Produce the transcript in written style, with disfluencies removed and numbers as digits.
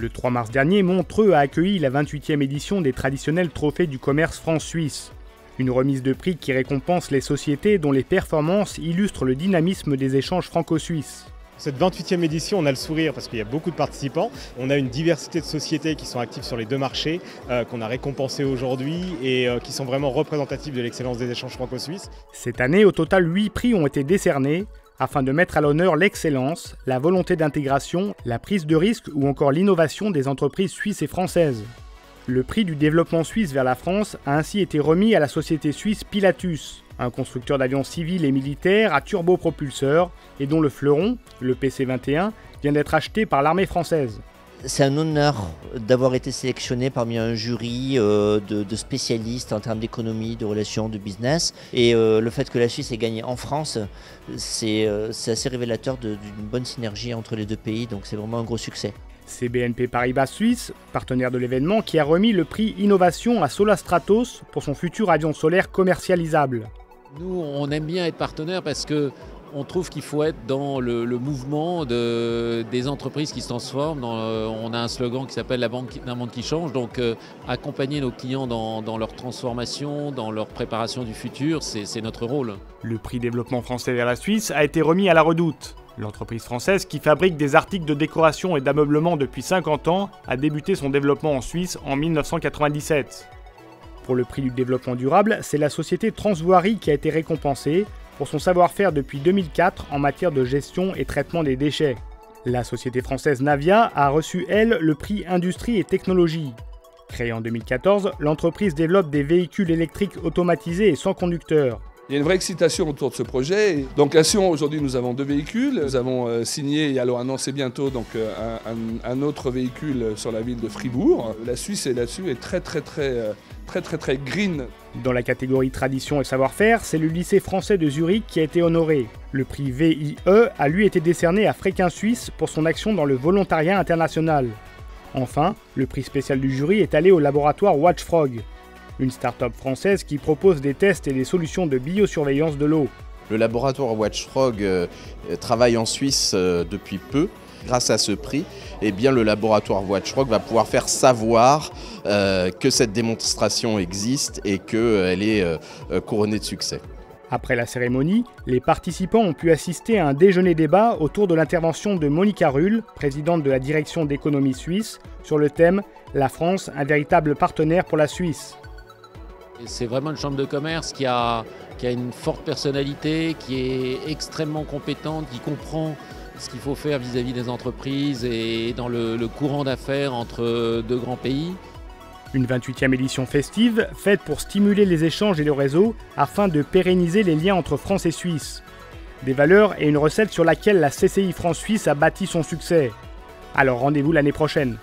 Le 3 mars dernier, Montreux a accueilli la 28e édition des traditionnels trophées du commerce France-Suisse. Une remise de prix qui récompense les sociétés dont les performances illustrent le dynamisme des échanges franco-suisses. Cette 28e édition, on a le sourire parce qu'il y a beaucoup de participants. On a une diversité de sociétés qui sont actives sur les deux marchés, qu'on a récompensées aujourd'hui et qui sont vraiment représentatives de l'excellence des échanges franco-suisses. Cette année, au total, 8 prix ont été décernés afin de mettre à l'honneur l'excellence, la volonté d'intégration, la prise de risque ou encore l'innovation des entreprises suisses et françaises. Le prix du développement suisse vers la France a ainsi été remis à la société suisse Pilatus, un constructeur d'avions civils et militaires à turbopropulseurs et dont le fleuron, le PC-21, vient d'être acheté par l'armée française. C'est un honneur d'avoir été sélectionné parmi un jury de spécialistes en termes d'économie, de relations, de business. Et le fait que la Suisse ait gagné en France, c'est assez révélateur d'une bonne synergie entre les deux pays, donc c'est vraiment un gros succès. C'est BNP Paribas Suisse, partenaire de l'événement, qui a remis le prix Innovation à Solastratos pour son futur avion solaire commercialisable. Nous, on aime bien être partenaire parce qu'on trouve qu'il faut être dans le mouvement des entreprises qui se transforment. On a un slogan qui s'appelle « La banque d'un monde qui change ». Donc, accompagner nos clients dans leur transformation, dans leur préparation du futur, c'est notre rôle. Le prix développement français vers la Suisse a été remis à La Redoute. L'entreprise française, qui fabrique des articles de décoration et d'ameublement depuis 50 ans, a débuté son développement en Suisse en 1997. Pour le prix du développement durable, c'est la société Transvoirie qui a été récompensée pour son savoir-faire depuis 2004 en matière de gestion et traitement des déchets. La société française Navia a reçu, elle, le prix Industrie et Technologie. Créée en 2014, l'entreprise développe des véhicules électriques automatisés et sans conducteur. Il y a une vraie excitation autour de ce projet. Donc à Sion, aujourd'hui, nous avons 2 véhicules. Nous avons signé et alors annoncé bientôt donc, un autre véhicule sur la ville de Fribourg. La Suisse là-dessus est très green. Dans la catégorie tradition et savoir-faire, c'est le lycée français de Zurich qui a été honoré. Le prix VIE a lui été décerné à Fréquin Suisse pour son action dans le volontariat international. Enfin, le prix spécial du jury est allé au laboratoire Watchfrog, une start-up française qui propose des tests et des solutions de biosurveillance de l'eau. Le laboratoire Watchfrog travaille en Suisse depuis peu. Grâce à ce prix, eh bien, le laboratoire Watchfrog va pouvoir faire savoir que cette démonstration existe et qu'elle est couronnée de succès. Après la cérémonie, les participants ont pu assister à un déjeuner-débat autour de l'intervention de Monica Ruhl, présidente de la direction d'économie suisse, sur le thème « La France, un véritable partenaire pour la Suisse ». C'est vraiment une chambre de commerce qui a une forte personnalité, qui est extrêmement compétente, qui comprend ce qu'il faut faire vis-à-vis des entreprises et dans le courant d'affaires entre deux grands pays. Une 28e édition festive, faite pour stimuler les échanges et le réseau afin de pérenniser les liens entre France et Suisse. Des valeurs et une recette sur laquelle la CCI France-Suisse a bâti son succès. Alors rendez-vous l'année prochaine.